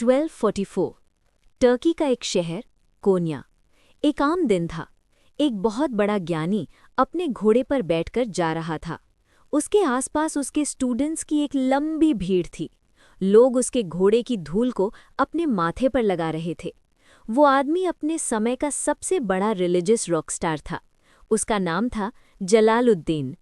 1244 Turkey का एक शहर कोन्या। एक आम दिन था। एक बहुत बड़ा ज्ञानी अपने घोड़े पर बैठकर जा रहा था। उसके आसपास उसके स्टूडेंट्स की एक लंबी भीड़ थी। लोग उसके घोड़े की धूल को अपने माथे पर लगा रहे थे। वो आदमी अपने समय का सबसे बड़ा रिलीजियस रॉकस्टार था। उसका नाम था जलालुद्दीन।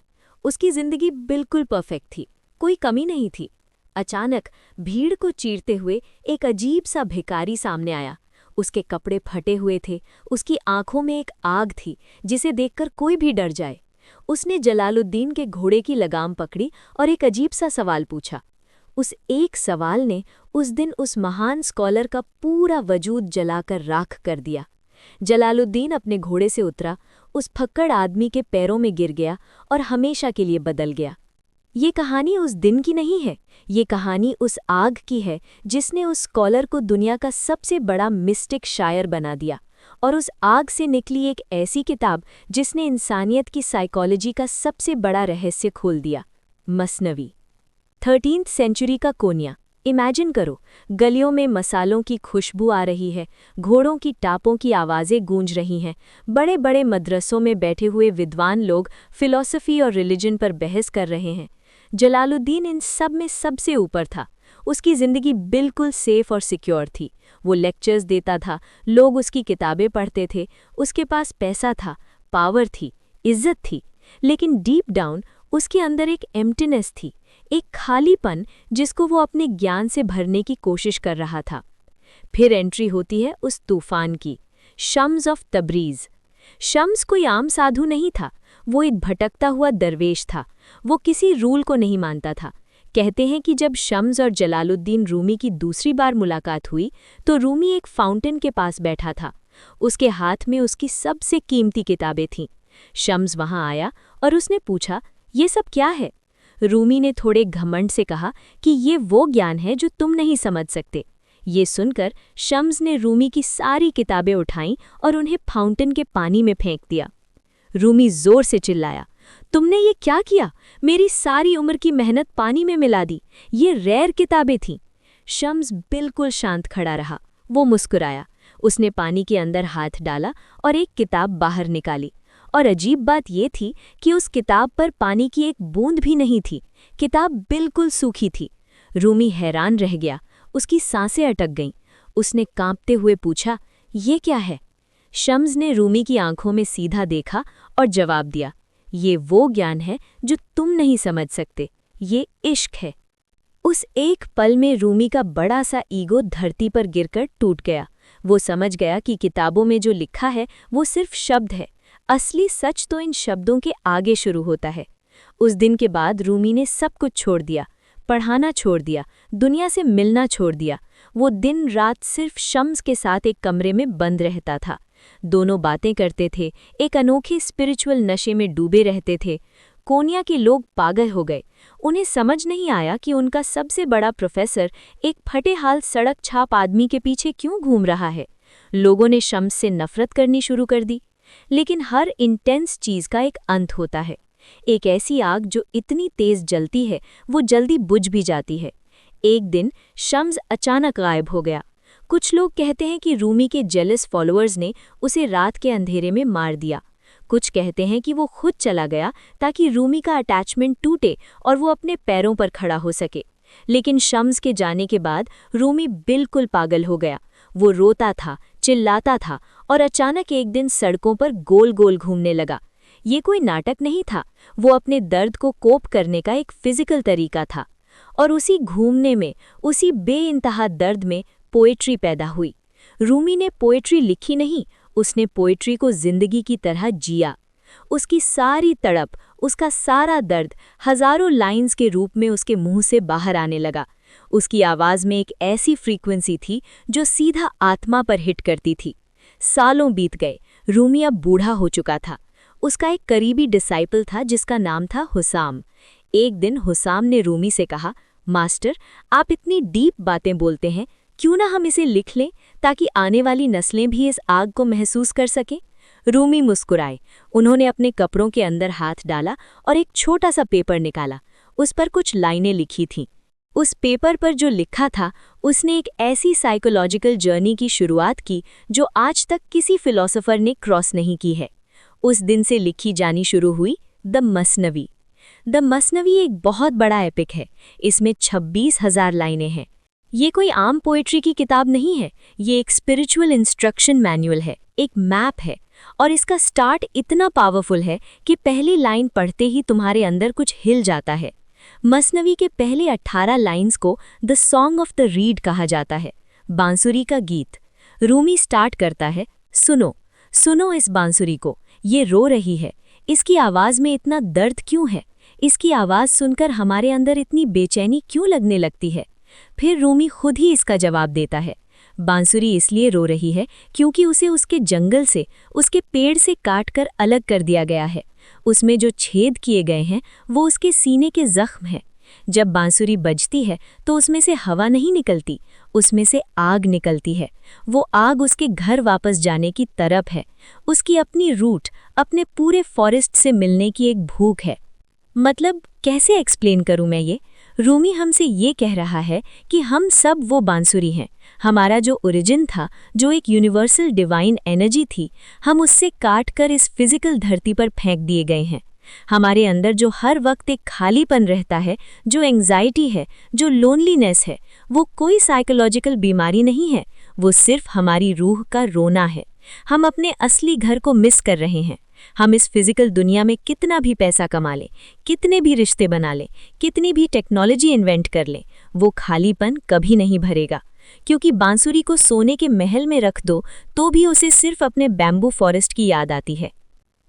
उसकी जिंदगी बिल्कुल परफेक्ट थी, कोई कमी नहीं थी। अचानक भीड़ को चीरते हुए एक अजीब सा भिखारी सामने आया। उसके कपड़े फटे हुए थे, उसकी आंखों में एक आग थी जिसे देखकर कोई भी डर जाए। उसने जलालुद्दीन के घोड़े की लगाम पकड़ी और एक अजीब सा सवाल पूछा। उस एक सवाल ने उस दिन उस महान स्कॉलर का पूरा वजूद जलाकर राख कर दिया। जलालुद्दीन अपने घोड़े से उतरा, उस फक्कड़ आदमी के पैरों में गिर गया और हमेशा के लिए बदल गया। ये कहानी उस दिन की नहीं है, ये कहानी उस आग की है जिसने उस स्कॉलर को दुनिया का सबसे बड़ा मिस्टिक शायर बना दिया, और उस आग से निकली एक ऐसी किताब जिसने इंसानियत की साइकोलॉजी का सबसे बड़ा रहस्य खोल दिया। मसनवी। 13th सेंचुरी का कोन्या। इमेजिन करो, गलियों में मसालों की खुशबू आ रही है, घोड़ों की टापों की आवाज़ें गूंज रही हैं, बड़े बड़े मदरसों में बैठे हुए विद्वान लोग फिलॉसफी और रिलीजन पर बहस कर रहे हैं। जलालुद्दीन इन सब में सबसे ऊपर था। उसकी ज़िंदगी बिल्कुल सेफ और सिक्योर थी। वो लेक्चर्स देता था, लोग उसकी किताबें पढ़ते थे, उसके पास पैसा था, पावर थी, इज्जत थी। लेकिन डीप डाउन उसके अंदर एक एम्प्टीनेस थी, एक खालीपन जिसको वो अपने ज्ञान से भरने की कोशिश कर रहा था। फिर एंट्री होती है उस तूफान की, शम्स ऑफ तब्रीज़। शम्स कोई आम साधु नहीं था, वो एक भटकता हुआ दरवेश था। वो किसी रूल को नहीं मानता था। कहते हैं कि जब शम्स और जलालुद्दीन रूमी की दूसरी बार मुलाकात हुई तो रूमी एक फाउंटेन के पास बैठा था। उसके हाथ में उसकी सबसे कीमती किताबें थीं। शम्स वहां आया और उसने पूछा, ये सब क्या है? रूमी ने थोड़े घमंड से कहा कि ये वो ज्ञान है जो तुम नहीं समझ सकते। ये सुनकर शम्स ने रूमी की सारी किताबें उठाईं और उन्हें फाउंटेन के पानी में फेंक दिया। रूमी जोर से चिल्लाया, तुमने ये क्या किया? मेरी सारी उम्र की मेहनत पानी में मिला दी। ये रेयर किताबें थीं। शम्स बिल्कुल शांत खड़ा रहा। वो मुस्कुराया। उसने पानी के अंदर हाथ डाला और एक किताब बाहर निकाली। और अजीब बात ये थी कि उस किताब पर पानी की एक बूंद भी नहीं थी। किताब बिल्कुल सूखी थी। रूमी हैरान रह गया। उसकी सांसें अटक गईं। उसने कांपते हुए पूछा, ये क्या है? शम्स ने रूमी की आंखों में सीधा देखा और जवाब दिया, ये वो ज्ञान है जो तुम नहीं समझ सकते। ये इश्क है। उस एक पल में रूमी का बड़ा सा ईगो धरती पर गिरकर टूट गया। वो समझ गया कि किताबों में जो लिखा है वो सिर्फ शब्द है। असली सच तो इन शब्दों के आगे शुरू होता है। उस दिन के बाद रूमी ने सब कुछ छोड़ दिया, पढ़ाना छोड़ दिया, दुनिया से मिलना छोड़ दिया। वो दिन रात सिर्फ शम्स के साथ एक कमरे में बंद रहता था। दोनों बातें करते थे, एक अनोखे स्पिरिचुअल नशे में डूबे रहते थे। कोन्या के लोग पागल हो गए। उन्हें समझ नहीं आया कि उनका सबसे बड़ा प्रोफेसर एक फटेहाल सड़क छाप आदमी के पीछे क्यों घूम रहा है। लोगों ने शम्स से नफरत करनी शुरू कर दी। लेकिन हर इंटेंस चीज़ का एक अंत होता है। एक ऐसी आग जो इतनी तेज जलती है वो जल्दी बुझ भी जाती है। एक दिन शम्स अचानक गायब हो गया। कुछ लोग कहते हैं कि रूमी के जेलस फॉलोअर्स ने उसे रात के अंधेरे में मार दिया। कुछ कहते हैं कि वो खुद चला गया ताकि रूमी का अटैचमेंट टूटे और वो अपने पैरों पर खड़ा हो सके। लेकिन शम्स के जाने के बाद रूमी बिल्कुल पागल हो गया। वो रोता था, चिल्लाता था और अचानक एक दिन सड़कों पर गोल गोल घूमने लगा। ये कोई नाटक नहीं था, वो अपने दर्द को कोप करने का एक फिजिकल तरीका था। और उसी घूमने में, उसी बेइंतहा दर्द में पोएट्री पैदा हुई। रूमी ने पोएट्री लिखी नहीं, उसने पोएट्री को जिंदगी की तरह जिया। उसकी सारी तड़प, उसका सारा दर्द हजारों लाइंस के रूप में उसके मुंह से बाहर आने लगा। उसकी आवाज़ में एक ऐसी फ्रीक्वेंसी थी जो सीधा आत्मा पर हिट करती थी। सालों बीत गए, रूमी अब बूढ़ा हो चुका था। उसका एक करीबी डिसाइपल था जिसका नाम था हुसाम। एक दिन हुसाम ने रूमी से कहा, मास्टर, आप इतनी डीप बातें बोलते हैं, क्यों ना हम इसे लिख लें ताकि आने वाली नस्लें भी इस आग को महसूस कर सकें। रूमी मुस्कुराए। उन्होंने अपने कपड़ों के अंदर हाथ डाला और एक छोटा सा पेपर निकाला। उस पर कुछ लाइनें लिखी थीं। उस पेपर पर जो लिखा था उसने एक ऐसी साइकोलॉजिकल जर्नी की शुरुआत की जो आज तक किसी फिलोसोफर ने क्रॉस नहीं की है। उस दिन से लिखी जानी शुरू हुई द मसनवी। द मसनवी एक बहुत बड़ा एपिक है। इसमें 26,000 लाइनें हैं। ये कोई आम पोएट्री की किताब नहीं है, ये एक स्पिरिचुअल इंस्ट्रक्शन मैनुअल है, एक मैप है। और इसका स्टार्ट इतना पावरफुल है कि पहली लाइन पढ़ते ही तुम्हारे अंदर कुछ हिल जाता है। मसनवी के पहले 18 लाइन्स को the song of the read कहा जाता है, बांसुरी का गीत। रूमी स्टार्ट करता है, सुनो सुनो इस बांसुरी को, ये रो रही है। इसकी आवाज़ में इतना दर्द क्यों है? इसकी आवाज़ सुनकर हमारे अंदर इतनी बेचैनी क्यों लगने लगती है? फिर रूमी खुद ही इसका जवाब देता है, बांसुरी इसलिए रो रही है क्योंकि उसे उसके जंगल से, उसके पेड़ से काटकर अलग कर दिया गया है। उसमें जो छेद किए गए हैं वो उसके सीने के जख्म हैं। जब बांसुरी बजती है तो उसमें से हवा नहीं निकलती, उसमें से आग निकलती है। वो आग उसके घर वापस जाने की तरफ है। उसकी अपनी रूट, अपने पूरे फॉरेस्ट से मिलने की एक भूख है। मतलब कैसे एक्सप्लेन करूं मैं ये? रूमी हमसे ये कह रहा है कि हम सब वो बांसुरी हैं। हमारा जो ओरिजिन था, जो एक यूनिवर्सल डिवाइन एनर्जी थी, हम उससे काट कर इस फिजिकल धरती पर फेंक दिए गए हैं। हमारे अंदर जो हर वक्त एक खालीपन रहता है, जो एंग्जाइटी है, जो लोनलीनेस है, वो कोई साइकोलॉजिकल बीमारी नहीं है, वो सिर्फ हमारी रूह का रोना है। हम अपने असली घर को मिस कर रहे हैं। हम इस फिजिकल दुनिया में कितना भी पैसा कमा लें, कितने भी रिश्ते बना लें, कितनी भी टेक्नोलॉजी इन्वेंट कर लें, वो खालीपन कभी नहीं भरेगा। क्योंकि बांसुरी को सोने के महल में रख दो तो भी उसे सिर्फ अपने बैम्बू फॉरेस्ट की याद आती है।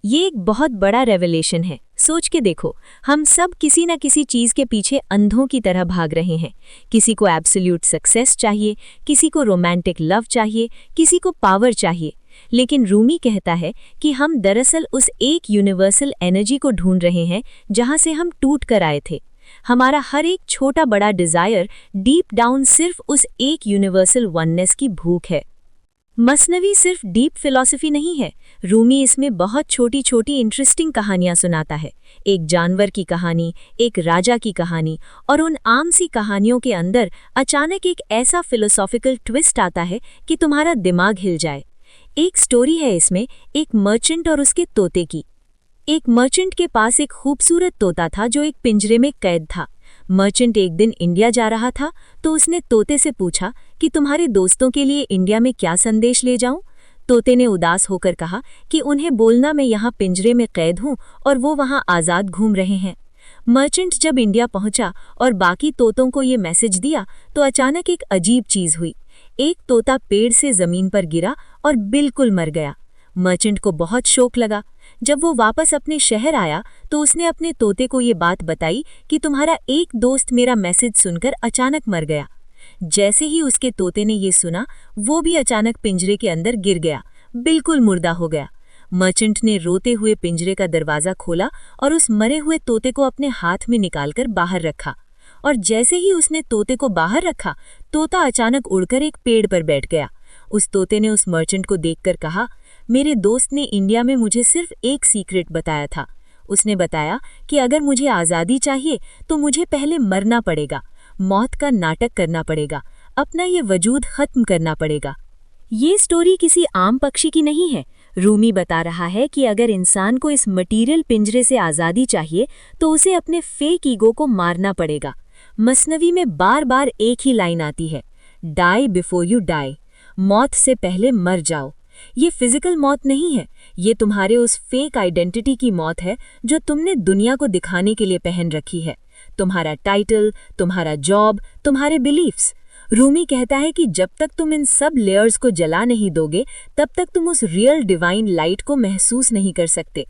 ये एक बहुत बड़ा रेवलेशन है। सोच के देखो, हम सब किसी न किसी चीज़ के पीछे अंधों की तरह भाग रहे हैं। किसी को एब्सोल्यूट सक्सेस चाहिए, किसी को रोमांटिक लव चाहिए, किसी को पावर चाहिए। लेकिन रूमी कहता है कि हम दरअसल उस एक यूनिवर्सल एनर्जी को ढूंढ रहे हैं जहां से हम टूट कर आए थे। हमारा हर एक छोटा बड़ा डिज़ायर डीप डाउन सिर्फ उस एक यूनिवर्सल वननेस की भूख है। मसनवी सिर्फ डीप फिलॉसफी नहीं है। रूमी इसमें बहुत छोटी छोटी इंटरेस्टिंग कहानियां सुनाता है। एक जानवर की कहानी, एक राजा की कहानी, और उन आम सी कहानियों के अंदर अचानक एक ऐसा फिलोसॉफिकल ट्विस्ट आता है कि तुम्हारा दिमाग हिल जाए। एक स्टोरी है इसमें एक मर्चेंट और उसके तोते की। एक मर्चेंट के पास एक खूबसूरत तोता था जो एक पिंजरे में कैद था। मर्चेंट एक दिन इंडिया जा रहा था तो उसने तोते से पूछा कि तुम्हारे दोस्तों के लिए इंडिया में क्या संदेश ले जाऊं? तोते ने उदास होकर कहा कि उन्हें बोलना मैं यहाँ पिंजरे में कैद हूँ और वो वहाँ आज़ाद घूम रहे हैं। मर्चेंट जब इंडिया पहुंचा और बाकी तोतों को ये मैसेज दिया तो अचानक एक अजीब चीज़ हुई। एक तोता पेड़ से ज़मीन पर गिरा और बिल्कुल मर गया। मर्चेंट को बहुत शौक लगा। जब वो वापस अपने शहर आया तो उसने अपने तोते को ये बात बताई कि तुम्हारा एक दोस्त मेरा मैसेज सुनकर अचानक मर गया। जैसे ही उसके तोते ने ये सुना, वो भी अचानक पिंजरे के अंदर गिर गया, बिल्कुल मुर्दा हो गया। मर्चेंट ने रोते हुए पिंजरे का दरवाज़ा खोला और उस मरे हुए तोते को अपने हाथ में निकालकर बाहर रखा। और जैसे ही उसने तोते को बाहर रखा, तोता अचानक उड़कर एक पेड़ पर बैठ गया। उस तोते ने उस मर्चेंट को देखकर कहा, मेरे दोस्त ने इंडिया में मुझे सिर्फ एक सीक्रेट बताया था। उसने बताया कि अगर मुझे आज़ादी चाहिए तो मुझे पहले मरना पड़ेगा, मौत का नाटक करना पड़ेगा, अपना ये वजूद खत्म करना पड़ेगा। ये स्टोरी किसी आम पक्षी की नहीं है। रूमी बता रहा है कि अगर इंसान को इस मटीरियल पिंजरे से आज़ादी चाहिए तो उसे अपने फेक ईगो को मारना पड़ेगा। मसनवी में बार बार एक ही लाइन आती है, डाई बिफोर यू डाई, मौत से पहले मर जाओ। ये फिजिकल मौत नहीं है, ये तुम्हारे उस फेक आइडेंटिटी की मौत है जो तुमने दुनिया को दिखाने के लिए पहन रखी है। तुम्हारा टाइटल, तुम्हारा जॉब, तुम्हारे बिलीफ्स। रूमी कहता है कि जब तक तुम इन सब लेयर्स को जला नहीं दोगे तब तक तुम उस रियल डिवाइन लाइट को महसूस नहीं कर सकते।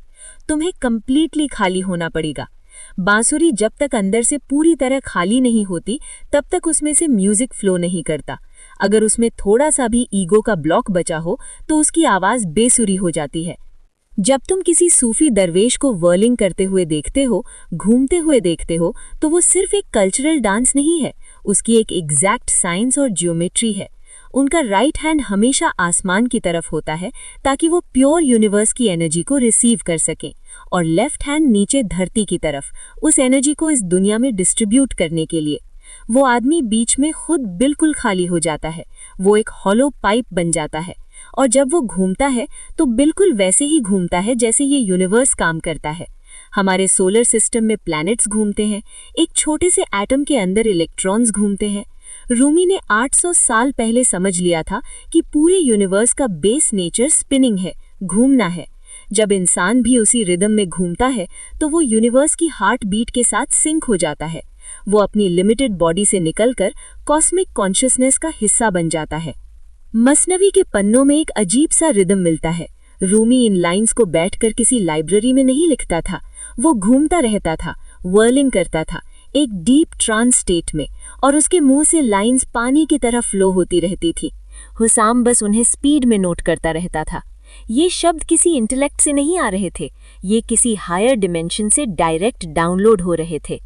तुम्हें कंप्लीटली खाली होना पड़ेगा। बांसुरी जब तक अंदर से पूरी तरह खाली नहीं होती तब तक उसमें से म्यूजिक फ्लो नहीं करता। अगर उसमें थोड़ा सा भी ईगो का ब्लॉक बचा हो तो उसकी आवाज़ बेसुरी हो जाती है। जब तुम किसी सूफी दरवेश को वर्लिंग करते हुए देखते हो, घूमते हुए देखते हो, तो वो सिर्फ एक कल्चरल डांस नहीं है, उसकी एक एग्जैक्ट साइंस और जियोमेट्री है। उनका राइट हैंड हमेशा आसमान की तरफ होता है ताकि वो प्योर यूनिवर्स की एनर्जी को रिसीव कर सकें, और लेफ्ट हैंड नीचे धरती की तरफ, उस एनर्जी को इस दुनिया में डिस्ट्रीब्यूट करने के लिए। वो आदमी बीच में खुद बिल्कुल खाली हो जाता है, वो एक हॉलो पाइप बन जाता है। और जब वो घूमता है तो बिल्कुल वैसे ही घूमता है जैसे ये यूनिवर्स काम करता है। हमारे सोलर सिस्टम में प्लैनेट्स घूमते हैं, एक छोटे से एटम के अंदर इलेक्ट्रॉन्स घूमते हैं। रूमी ने 800 साल पहले समझ लिया था कि पूरे यूनिवर्स का बेस नेचर स्पिनिंग है, घूमना है। जब इंसान भी उसी रिदम में घूमता है तो वो यूनिवर्स की हार्ट बीट के साथ सिंक हो जाता है। वो अपनी लिमिटेड बॉडी से निकलकर कॉस्मिक कॉन्शियसनेस का हिस्सा बन जाता है। मसनवी के पन्नों में एक अजीब सा रिदम मिलता है। रूमी इन लाइंस को बैठकर किसी लाइब्रेरी में नहीं लिखता था, वो घूमता रहता था, वर्लिंग करता था एक डीप ट्रांस स्टेट में, और उसके मुंह से लाइंस पानी की तरह फ्लो होती रहती थी। हुसाम बस उन्हें स्पीड में नोट करता रहता था। ये शब्द किसी इंटेलेक्ट से नहीं आ रहे थे, ये किसी हायर डिमेंशन से डायरेक्ट डाउनलोड हो रहे थे।